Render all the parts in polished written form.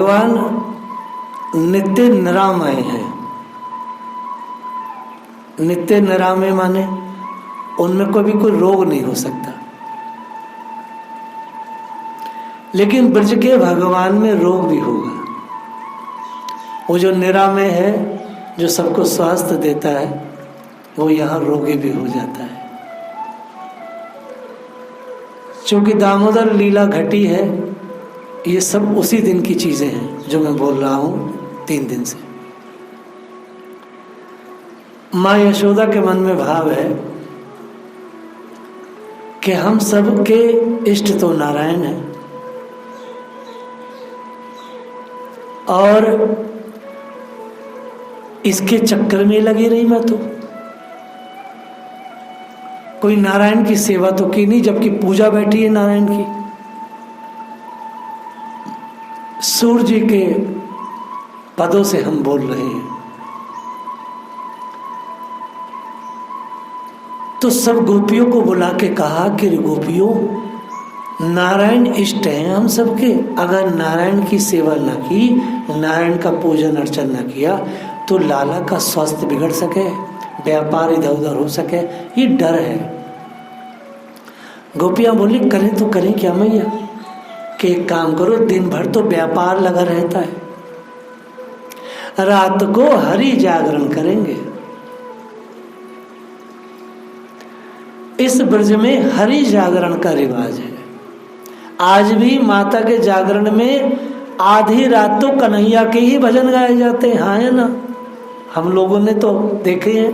भगवान नित्य निरामय है। नित्य निरामय माने उनमें कभी कोई रोग नहीं हो सकता, लेकिन ब्रज के भगवान में रोग भी होगा। वो जो निरामय है, जो सबको स्वास्थ्य देता है, वो यहाँ रोगी भी हो जाता है। क्योंकि दामोदर लीला घटी है, ये सब उसी दिन की चीजें हैं जो मैं बोल रहा हूं 3 दिन से। माँ यशोदा के मन में भाव है कि हम सब के इष्ट तो नारायण हैं, और इसके चक्कर में लगी रही मैं तो कोई नारायण की सेवा तो की नहीं, जबकि पूजा बैठी है नारायण की। सूर्य जी के पदों से हम बोल रहे हैं, तो सब गोपियों को बुला के कहा कि गोपियों, नारायण इष्ट हैं हम सबके। अगर नारायण की सेवा न की, नारायण का पूजन अर्चन न किया, तो लाला का स्वास्थ्य बिगड़ सके, व्यापार इधर उधर हो सके, ये डर है। गोपियां बोली करें तो करें क्या मैया, कि एक काम करो, दिन भर तो व्यापार लगा रहता है, रात को हरि जागरण करेंगे। इस ब्रज में हरि जागरण का रिवाज है। आज भी माता के जागरण में आधी रात तो कन्हैया के ही भजन गाए जाते हैं। हाँ है ना, हम लोगों ने तो देखे हैं।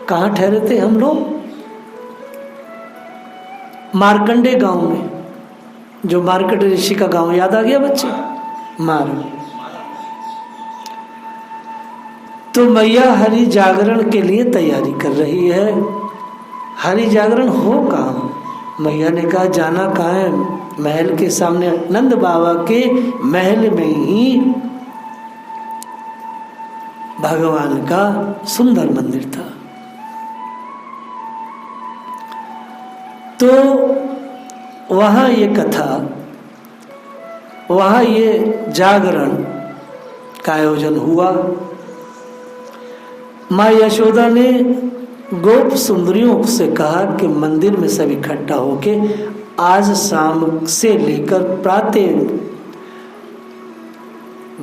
कहाँ ठहरे थे हम लोग? मार्कंडे गांव में, जो मार्कंडे ऋषि का गांव याद आ गया बच्चे? तो मैया हरि जागरण के लिए तैयारी कर रही है। हरि जागरण हो कहाँ? मैया ने कहा जाना कहाँ है? महल के सामने नंद बाबा के महल में ही भगवान का सुंदर मंदिर था। तो वहां ये कथा, वहां ये जागरण का आयोजन हुआ। माँ यशोदा ने गोप सुंदरियों से कहा कि मंदिर में सब इकट्ठा होके आज शाम से लेकर प्रातः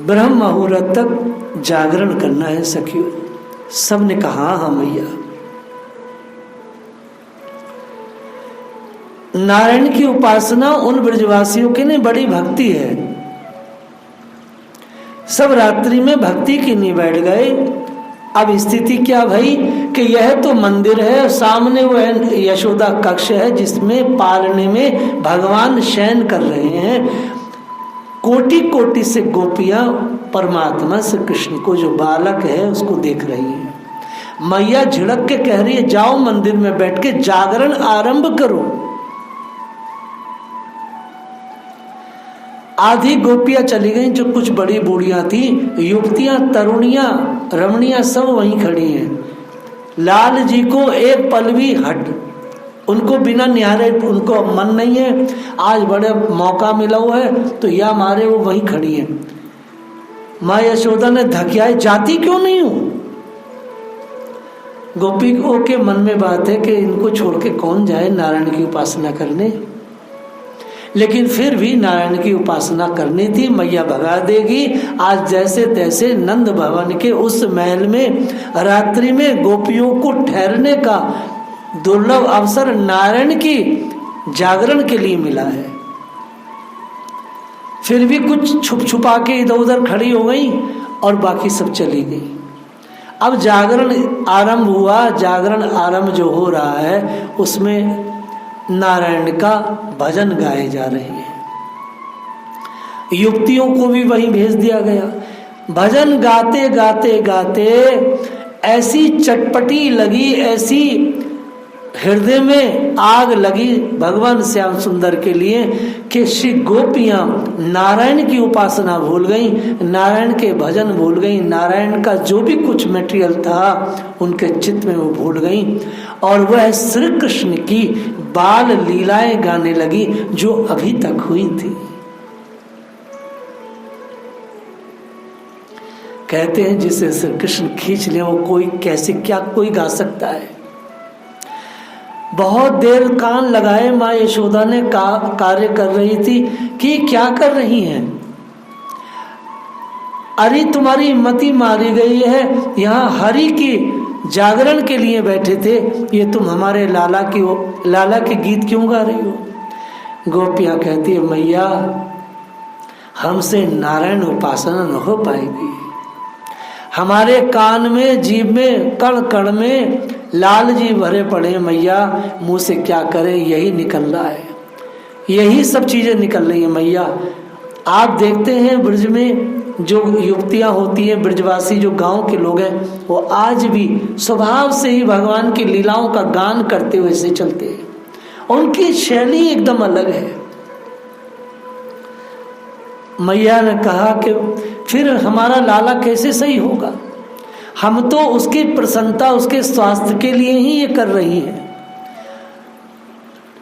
ब्रह्म मुहूर्त तक जागरण करना है सखियों। सब ने कहा हाँ मैया। नारायण की उपासना उन ब्रजवासियों के लिए बड़ी भक्ति है। सब रात्रि में भक्ति के लिए बैठ गए। अब स्थिति क्या भई कि यह तो मंदिर है, सामने वह यशोदा कक्ष है जिसमें पालने में भगवान शयन कर रहे हैं। कोटि कोटि से गोपियां परमात्मा से कृष्ण को, जो बालक है, उसको देख रही हैं। मैया झिड़क के कह रही है जाओ मंदिर में बैठ के जागरण आरंभ करो। आधी गोपियां चली गईं, जो कुछ बड़ी बूढ़ियां थी, युवतियां, तरुणियां, रमणियां सब वहीं खड़ी हैं। लाल जी को एक पल भी हट, उनको बिना निहारे उनको मन नहीं है। आज बड़े मौका मिला हुआ है तो या मारे वो वहीं खड़ी हैं। माँ यशोदा ने धकियाए, जाती क्यों नहीं हूं? गोपियों के मन में बात है कि इनको छोड़ के कौन जाए नारायण की उपासना करने, लेकिन फिर भी नारायण की उपासना करनी थी। मैया भगा देगी। आज जैसे तैसे नंद भवन के उस महल में रात्रि में गोपियों को ठहरने का दुर्लभ अवसर नारायण की जागरण के लिए मिला है। फिर भी कुछ छुप छुपा के इधर उधर खड़ी हो गई और बाकी सब चली गई। अब जागरण आरंभ हुआ। जागरण आरंभ जो हो रहा है उसमें नारायण का भजन गाए जा रहे हैं। युवतियों को भी वहीं भेज दिया गया। भजन गाते गाते गाते ऐसी चटपटी लगी, ऐसी हृदय में आग लगी भगवान श्याम सुंदर के लिए कि श्री गोपियां नारायण की उपासना भूल गई, नारायण के भजन भूल गई, नारायण का जो भी कुछ मटेरियल था उनके चित्त में वो भूल गई, और वह श्री कृष्ण की बाल लीलाएं गाने लगी जो अभी तक हुई थी। कहते हैं जिसे श्री कृष्ण खींच ले वो कोई कैसे क्या कोई गा सकता है। बहुत देर कान लगाए माँ यशोदा ने कार्य कर रही थी कि क्या कर रही हैं। अरे तुम्हारी मति मारी गई है, यहाँ हरि की जागरण के लिए बैठे थे, ये तुम हमारे लाला के गीत क्यों गा रही हो। गोपियाँ कहती है मैया हमसे नारायण उपासना न हो पाएगी, हमारे कान में जीभ में कण कण में लाल जी भरे पड़े मैया, मुंह से क्या करें यही निकल रहा है, यही सब चीजें निकल रही है मैया। आप देखते हैं ब्रज में जो युवतियां होती हैं, ब्रजवासी जो गांव के लोग हैं, वो आज भी स्वभाव से ही भगवान की लीलाओं का गान करते हुए से चलते हैं, उनकी शैली एकदम अलग है। मैया ने कहा कि फिर हमारा लाला कैसे सही होगा, हम तो उसकी प्रसन्नता उसके स्वास्थ्य के लिए ही ये कर रही है।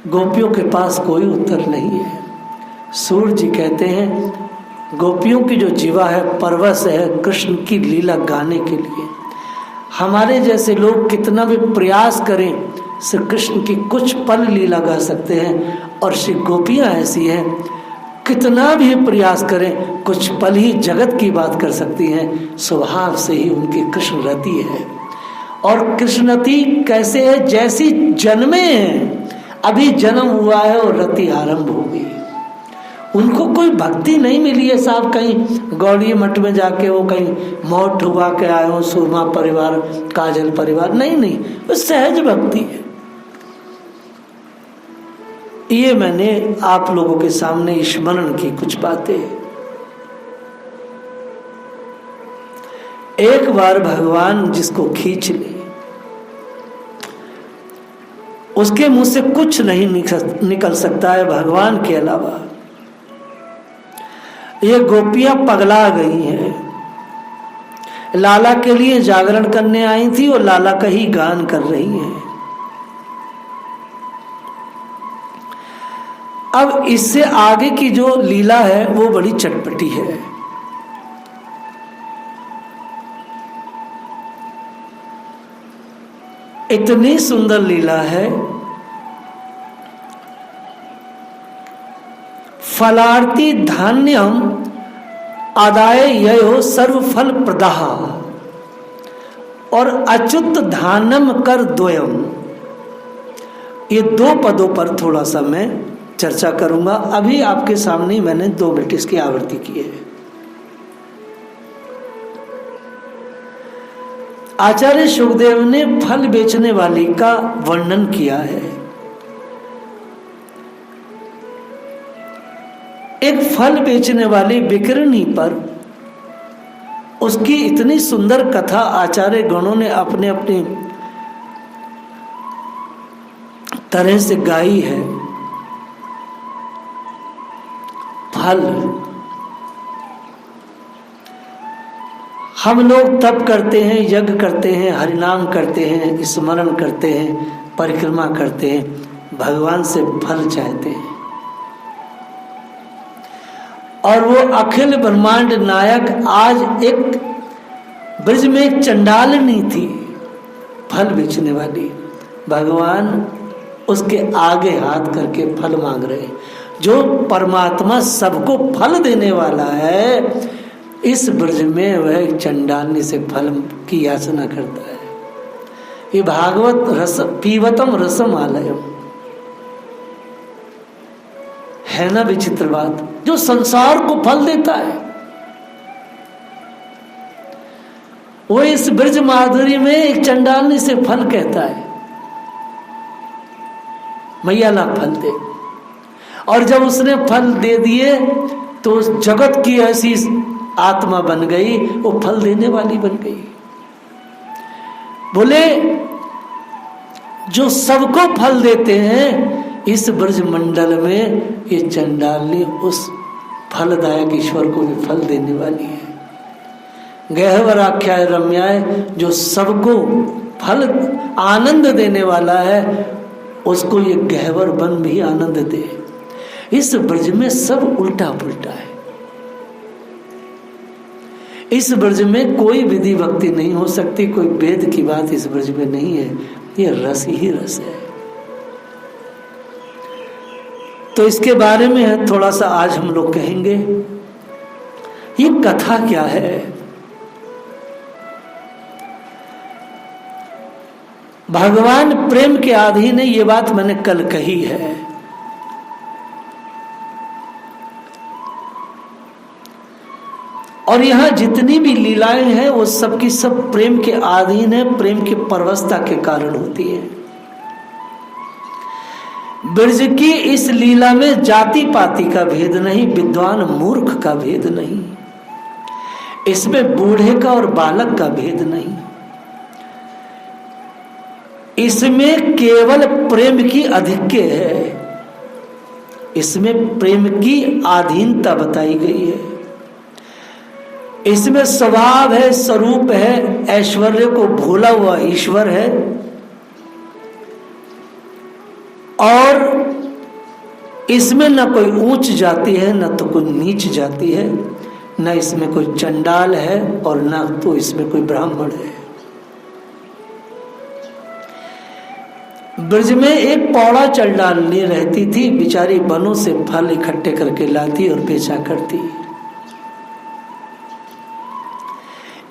गोपियों के पास कोई उत्तर नहीं है। सूर्य जी कहते हैं गोपियों की जो जीवा है परवश है कृष्ण की लीला गाने के लिए। हमारे जैसे लोग कितना भी प्रयास करें श्री कृष्ण की कुछ पल लीला गा सकते हैं, और श्री गोपियाँ ऐसी हैं कितना भी प्रयास करें कुछ पल ही जगत की बात कर सकती हैं। स्वभाव से ही उनकी कृष्ण रति है, और कृष्णति कैसे है, जैसी जन्मे हैं, अभी जन्म हुआ है और रति आरंभ हो गई। उनको कोई भक्ति नहीं मिली है साहब, कहीं गौड़ी मठ में जाके वो कहीं मौत हुआ के आए हो, सुरमा परिवार काजल परिवार, नहीं, वो सहज भक्ति है। ये मैंने आप लोगों के सामने स्मरण की कुछ बातें। एक बार भगवान जिसको खींच ले उसके मुंह से कुछ नहीं निकल सकता है भगवान के अलावा। ये गोपियां पगला गई हैं, लाला के लिए जागरण करने आई थी और लाला का ही गान कर रही हैं। अब इससे आगे की जो लीला है वो बड़ी चटपटी है। इतनी सुंदर लीला है। फलार्ति धान्यम आदाय ययो सर्वफल प्रदाह और अच्युत धानम कर द्वयम। ये दो पदों पर थोड़ा सा मैं चर्चा करूंगा। अभी आपके सामने मैंने 2 मिनट इसकी आवृत्ति की है। आचार्य सुखदेव ने फल बेचने वाली का वर्णन किया है। एक फल बेचने वाली विक्रणी पर उसकी इतनी सुंदर कथा आचार्य गणों ने अपने अपने तरह से गाई है। फल हम लोग तप करते हैं, यज्ञ करते हैं, हरिनाम करते हैं, स्मरण करते हैं, परिक्रमा करते हैं, भगवान से फल चाहते हैं। और वो अखिल ब्रह्मांड नायक आज एक ब्रज में एक चंडालनी थी फल बेचने वाली, भगवान उसके आगे हाथ करके फल मांग रहे। जो परमात्मा सबको फल देने वाला है, इस ब्रज में वह चंडालनी से फल की याचना करता है। ये भागवत रस पीवतम रसम आलयम है ना विचित्र बात, जो संसार को फल देता है वो इस ब्रज माधुरी में एक चंडालनी से फल कहता है, मैया ला फल दे। और जब उसने फल दे दिए तो उस जगत की ऐसी आत्मा बन गई, वो फल देने वाली बन गई। बोले जो सबको फल देते हैं इस ब्रज मंडल में ये चंडालनी उस फलदायक ईश्वर को भी फल देने वाली है। गहवर आख्याय रम्याय, जो सबको फल आनंद देने वाला है उसको ये गहवर बन भी आनंद दे। इस ब्रज में सब उल्टा पुल्टा है। इस ब्रज में कोई विधि भक्ति नहीं हो सकती, कोई वेद की बात इस ब्रज में नहीं है, ये रस ही रस है। तो इसके बारे में थोड़ा सा आज हम लोग कहेंगे। ये कथा क्या है? भगवान प्रेम के अधीन है, ये बात मैंने कल कही है। और यहां जितनी भी लीलाएं हैं वो सब की सब प्रेम के अधीन है, प्रेम की परवशता के कारण होती है। ब्रज की इस लीला में जाति पाति का भेद नहीं, विद्वान मूर्ख का भेद नहीं, इसमें बूढ़े का और बालक का भेद नहीं, इसमें केवल प्रेम की अधिक्य है, इसमें प्रेम की अधीनता बताई गई है, इसमें स्वभाव है, स्वरूप है, ऐश्वर्य को भूला हुआ ईश्वर है। और इसमें न कोई ऊंच जाति है, न तो कोई नीच जाति है, न इसमें कोई चंडाल है और न तो इसमें कोई ब्राह्मण है। ब्रज में एक पौड़ा चंडालनी रहती थी, बेचारी वनों से फल इकट्ठे करके लाती और बेचा करती।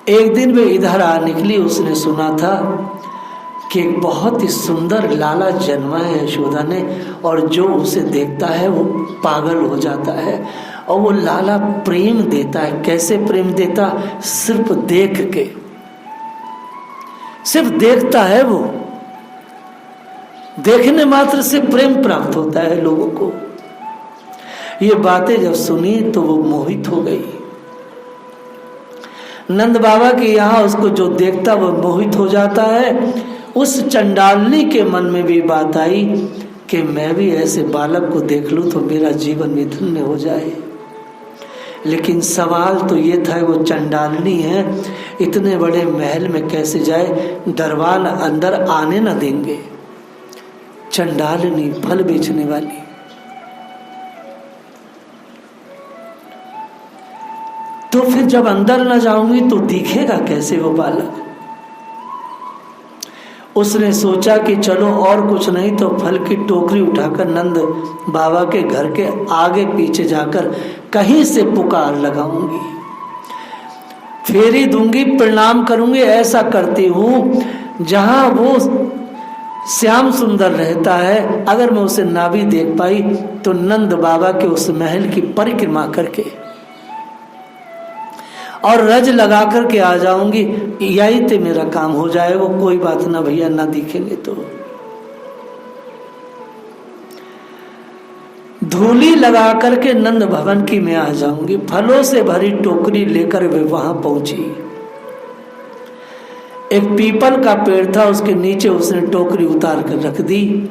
एक दिन वे इधर आ निकली, उसने सुना था कि एक बहुत ही सुंदर लाला जन्मा है यशोदा ने, और जो उसे देखता है वो पागल हो जाता है। और वो लाला प्रेम देता है। कैसे प्रेम देता? सिर्फ देख के, सिर्फ देखता है वो, देखने मात्र से प्रेम प्राप्त होता है लोगों को। ये बातें जब सुनी तो वो मोहित हो गई। नंद बाबा के यहाँ उसको जो देखता वो मोहित हो जाता है। उस चंडालनी के मन में भी बात आई कि मैं भी ऐसे बालक को देख लूं तो मेरा जीवन भी धन्य हो जाए। लेकिन सवाल तो ये था, वो चंडालनी है, इतने बड़े महल में कैसे जाए? दरबार अंदर आने न देंगे। चंडालनी फल बेचने वाली। तो फिर जब अंदर न जाऊंगी तो दिखेगा कैसे वो बालक? उसने सोचा कि चलो और कुछ नहीं तो फल की टोकरी उठाकर नंद बाबा के घर के आगे पीछे जाकर कहीं से पुकार लगाऊंगी, फेरी दूंगी, प्रणाम करूंगी। ऐसा करती हूं जहां वो श्याम सुंदर रहता है, अगर मैं उसे ना भी देख पाई तो नंद बाबा के उस महल की परिक्रमा करके और रज लगा करके आ जाऊंगी। यही तो मेरा काम हो जाए। वो कोई बात ना भैया, ना दिखेंगे तो धूली लगा करके नंद भवन की मैं आ जाऊंगी। फलों से भरी टोकरी लेकर वे वहां पहुंची। एक पीपल का पेड़ था, उसके नीचे उसने टोकरी उतार कर रख दी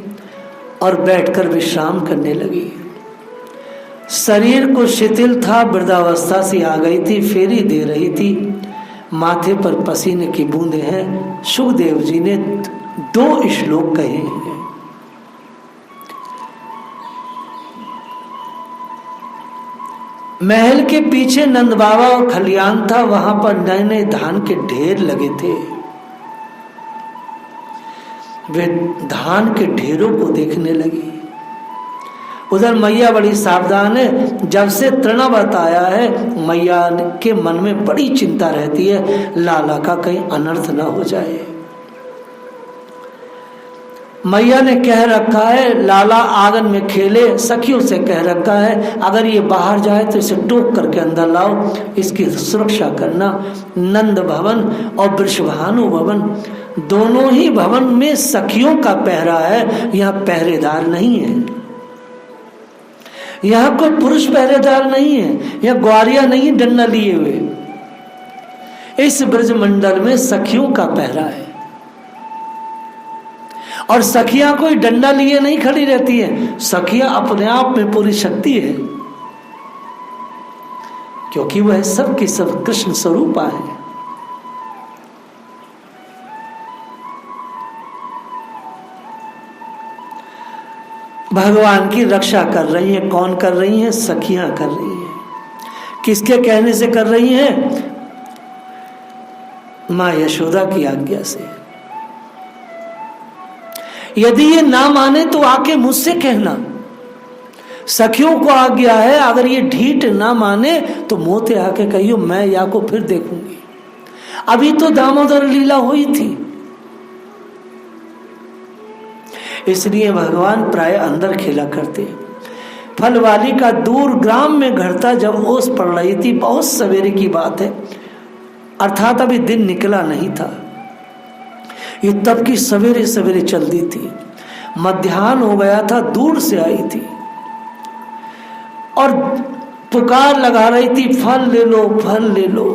और बैठकर विश्राम करने लगी। शरीर को शिथिल था, वृद्धावस्था सी आ गई थी, फेरी दे रही थी, माथे पर पसीने की बूंदें हैं। सुखदेव जी ने 2 श्लोक कहे हैं। महल के पीछे नंद बाबा और खलियान था, वहां पर नए नए धान के ढेर लगे थे। वे धान के ढेरों को देखने लगी। उधर मैया बड़ी सावधान है। जब से तृणाव्रत आया है, मैया के मन में बड़ी चिंता रहती है, लाला का कहीं अनर्थ ना हो जाए। मैया ने कह रखा है लाला आंगन में खेले, सखियों से कह रखा है अगर ये बाहर जाए तो इसे टोक करके अंदर लाओ, इसकी सुरक्षा करना। नंद भवन और वृषभानु भवन दोनों ही भवन में सखियों का पहरा है, यहाँ पहरेदार नहीं है। यहाँ कोई पुरुष पहरेदार नहीं है, यहाँ ग्वारिया नहीं डंडा लिए हुए। इस ब्रज मंडल में सखियों का पहरा है। और सखियां कोई डंडा लिए नहीं खड़ी रहती है, सखियां अपने आप में पूरी शक्ति है, क्योंकि वह सब की सब कृष्ण स्वरूपा है। भगवान की रक्षा कर रही हैं। कौन कर रही हैं? सखियां कर रही हैं। किसके कहने से कर रही हैं? माँ यशोदा की आज्ञा से। यदि ये ना माने तो आके मुझसे कहना, सखियों को आज्ञा है, अगर ये ढीठ ना माने तो मोते आके कहियो, मैं या को फिर देखूंगी। अभी तो दामोदर लीला हुई थी, इसलिए भगवान प्राय अंदर खेला करते। फलवाली का दूर ग्राम में घर था। जब ओस पड़ रही थी, बहुत सवेरे की बात है, अर्थात अभी दिन निकला नहीं था, ये तब की सवेरे सवेरे चलती थी। मध्याह्न हो गया था, दूर से आई थी और पुकार लगा रही थी, फल ले लो, फल ले लो।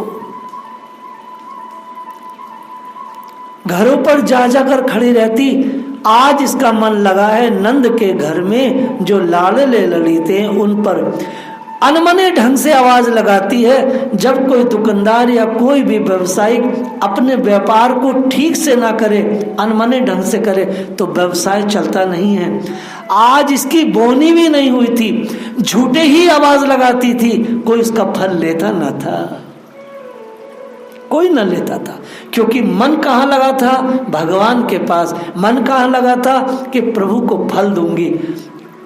घरों पर जा जाकर खड़ी रहती। आज इसका मन लगा है नंद के घर में जो लाडले ललिते हैं उन पर। अनमने ढंग से आवाज लगाती है। जब कोई दुकानदार या कोई भी व्यवसायिक अपने व्यापार को ठीक से ना करे, अनमने ढंग से करे, तो व्यवसाय चलता नहीं है। आज इसकी बोनी भी नहीं हुई थी, झूठे ही आवाज लगाती थी। कोई उसका फल लेता ना था, कोई न लेता था, क्योंकि मन कहाँ लगा था? भगवान के पास। मन कहाँ लगा था? कि प्रभु को फल दूंगी।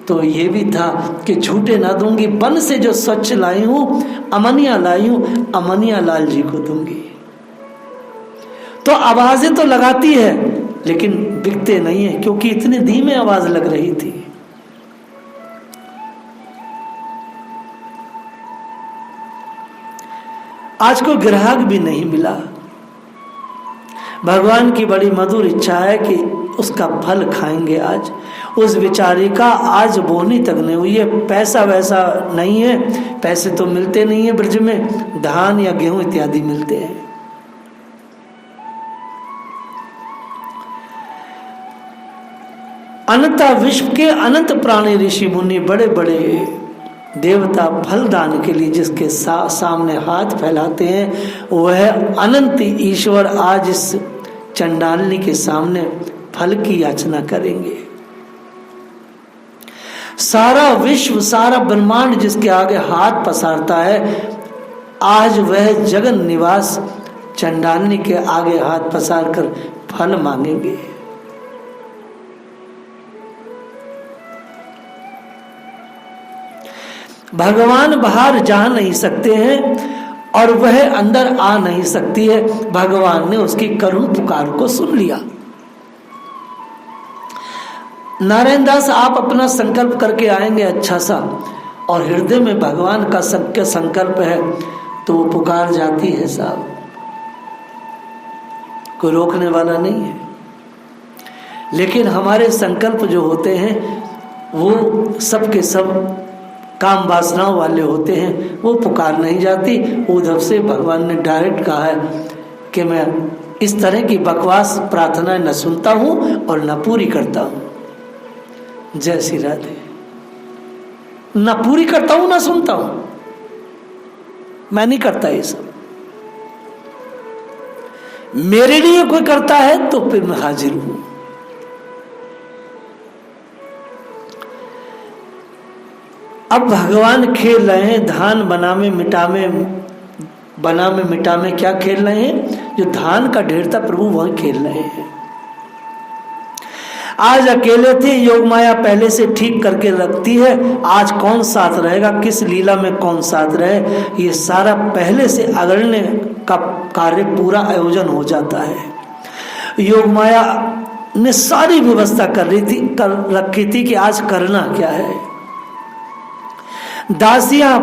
तो ये भी था कि झूठे ना दूंगी, वन से जो स्वच्छ लाई हूं, अमनिया लाई हूं, अमनिया लाल जी को दूंगी। तो आवाजें तो लगाती है लेकिन बिकते नहीं है, क्योंकि इतनी धीमे आवाज लग रही थी। आज कोई ग्राहक भी नहीं मिला। भगवान की बड़ी मधुर इच्छा है कि उसका फल खाएंगे आज। उस बेचारी का आज बोनी तक नहीं हुई है, पैसा वैसा नहीं है, पैसे तो मिलते नहीं है ब्रज में, धान या गेहूं इत्यादि मिलते हैं। अनंत विश्व के अनंत प्राणी ऋषि मुनि बड़े बड़े देवता फल दान के लिए जिसके सामने हाथ फैलाते हैं, वह अनंत ईश्वर आज इस चंडालनी के सामने फल की याचना करेंगे। सारा विश्व, सारा ब्रह्मांड जिसके आगे हाथ पसारता है, आज वह जगन निवास चंडालनी के आगे हाथ पसार कर फल मांगेंगे। भगवान बाहर जा नहीं सकते हैं और वह अंदर आ नहीं सकती है। भगवान ने उसकी करुण पुकार को सुन लिया। नारायण दास, आप अपना संकल्प करके आएंगे अच्छा सा, और हृदय में भगवान का संकल्प है तो वो पुकार जाती है साहब, कोई रोकने वाला नहीं है। लेकिन हमारे संकल्प जो होते हैं वो सबके सब काम वासनाओं वाले होते हैं, वो पुकार नहीं जाती। उधर से भगवान ने डायरेक्ट कहा है कि मैं इस तरह की बकवास प्रार्थना न सुनता हूं और न पूरी करता हूं। जय श्री राधे। न पूरी करता हूं, न सुनता हूं, मैं नहीं करता ये सब। मेरे लिए कोई करता है तो फिर मैं हाजिर हूं। अब भगवान खेल रहे हैं धान बना में मिटा में क्या खेल रहे हैं? जो धान का ढेर था प्रभु वहीं खेल रहे हैं। आज अकेले थे, योग माया पहले से ठीक करके रखती है। आज कौन साथ रहेगा, किस लीला में कौन साथ रहे, ये सारा पहले से अगड़ने का कार्य पूरा आयोजन हो जाता है। योग माया ने सारी व्यवस्था कर रखी थी कि आज करना क्या है। दासियां,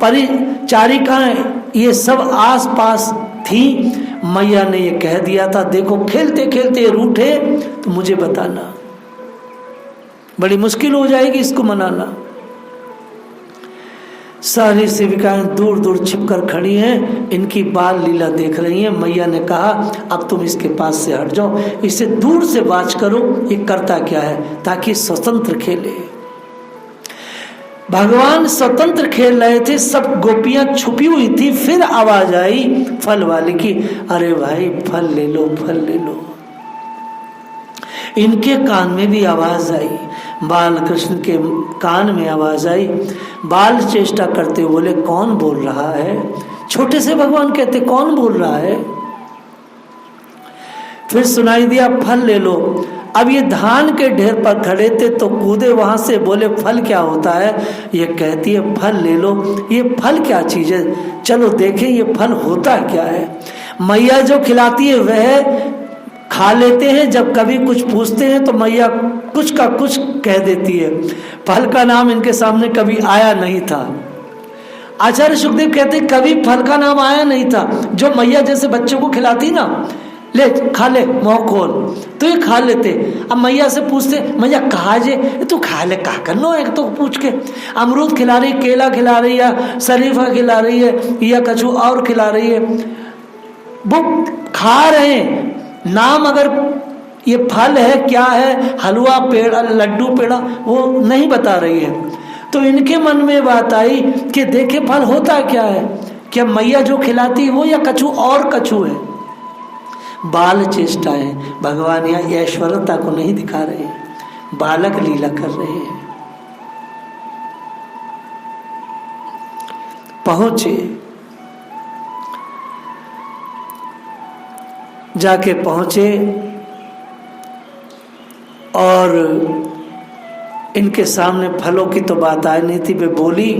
परिचारिकाएं, ये सब आस पास थी। मैया ने ये कह दिया था, देखो खेलते खेलते रूठे तो मुझे बताना, बड़ी मुश्किल हो जाएगी इसको मनाना। सारी सेविकाएं दूर दूर छिपकर खड़ी हैं, इनकी बाल लीला देख रही हैं। मैया ने कहा, अब तुम इसके पास से हट जाओ, इसे दूर से वाच करो ये करता क्या है, ताकि स्वतंत्र खेले। भगवान स्वतंत्र खेल रहे थे, सब गोपियां छुपी हुई थी। फिर आवाज आई फल वाले की, अरे भाई फल ले लो, फल ले लो। इनके कान में भी आवाज आई, बाल कृष्ण के कान में आवाज आई। बाल चेष्टा करते बोले, कौन बोल रहा है? छोटे से भगवान कहते, कौन बोल रहा है? फिर सुनाई दिया फल ले लो। अब ये धान के ढेर पर खड़े थे तो कूदे वहां से, बोले फल क्या होता है? ये कहती है फल ले लो। ये फल क्या चीज है, चलो देखें ये फल होता क्या है। मैया जो खिलाती है वह खा लेते हैं, जब कभी कुछ पूछते हैं तो मैया कुछ का कुछ कह देती है। फल का नाम इनके सामने कभी आया नहीं था। आचार्य सुखदेव कहते कभी फल का नाम आया नहीं था। जो मैया जैसे बच्चों को खिलाती ना, ले खा ले मुँह खोल, तो ये खा लेते। अब मैया से पूछते, मैया कहा जे तू खा ले, कहा करनो एक तो पूछ के, अमरूद खिला रही, केला खिला रही है, शरीफा खिला रही है, या कछु और खिला रही है, वो खा रहे हैं। नाम अगर ये फल है क्या है, हलवा पेड़ा लड्डू पेड़ा, वो नहीं बता रही है। तो इनके मन में बात आई कि देखे फल होता क्या है, क्या मैया जो खिलाती वो या कछु और कछु है। बाल चेष्टाएं, भगवान यहाँ ऐश्वर्यता को नहीं दिखा रहे, बालक लीला कर रहे हैं। पहुंचे, जाके पहुंचे और इनके सामने फलों की तो बात आई नहीं थी। वे बोली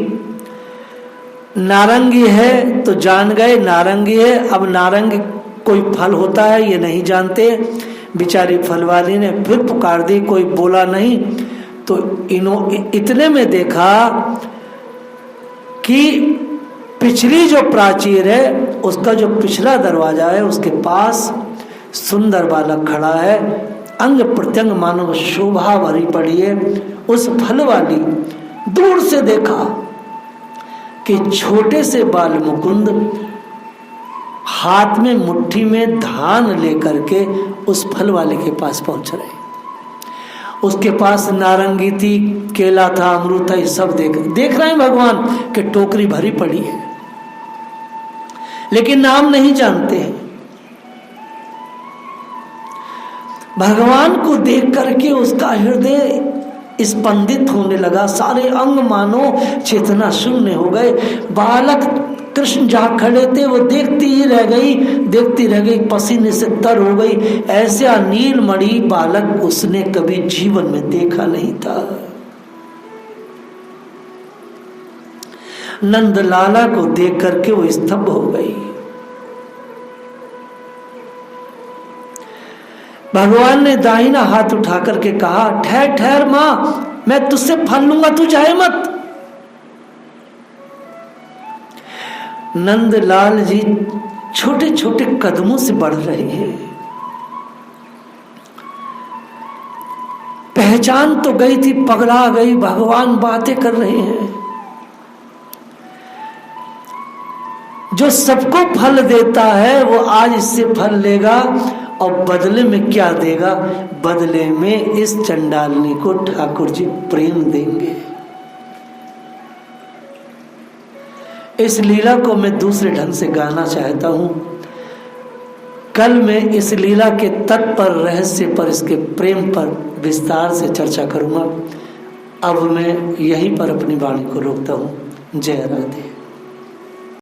नारंगी है, तो जान गए नारंगी है। अब नारंगी कोई फल होता है ये नहीं जानते। बेचारी फल वाली ने फिर पुकार दी, कोई बोला नहीं। तो इतने में देखा कि पिछली जो प्राचीर है उसका जो पिछला दरवाजा है उसके पास सुंदर बालक खड़ा है, अंग प्रत्यंग मानो शोभा भरी पड़ी है। उस फल वाली दूर से देखा कि छोटे से बाल मुकुंद हाथ में मुट्ठी में धान लेकर के उस फल वाले के पास पहुंच रहे। उसके पास नारंगी थी, केला था, अमरूद था, ये सब देख रहे हैं भगवान कि टोकरी भरी पड़ी है, लेकिन नाम नहीं जानते हैं। भगवान को देख करके उसका हृदय स्पंदित होने लगा, सारे अंग मानो चेतना शून्य हो गए। बालक कृष्ण जहाँ खड़े थे वो देखती ही रह गई, पसीने से तर हो गई। ऐसा नीलमणि बालक उसने कभी जीवन में देखा नहीं था। नंदलाला को देख करके वो स्तब्ध हो गई। भगवान ने दाहिना हाथ उठा करके कहा, ठहर ठहर मां, मैं तुझसे फल लूंगा, तू जाए मत। नंदलाल जी छोटे छोटे कदमों से बढ़ रहे हैं। पहचान तो गई थी, पगला गई। भगवान बातें कर रहे हैं। जो सबको फल देता है वो आज इससे फल लेगा, और बदले में क्या देगा? बदले में इस चंडालनी को ठाकुर जी प्रेम देंगे। इस लीला को मैं दूसरे ढंग से गाना चाहता हूं। कल मैं इस लीला के तत्व पर, रहस्य पर, इसके प्रेम पर विस्तार से चर्चा करूंगा। अब मैं यहीं पर अपनी वाणी को रोकता हूं। जय राधे।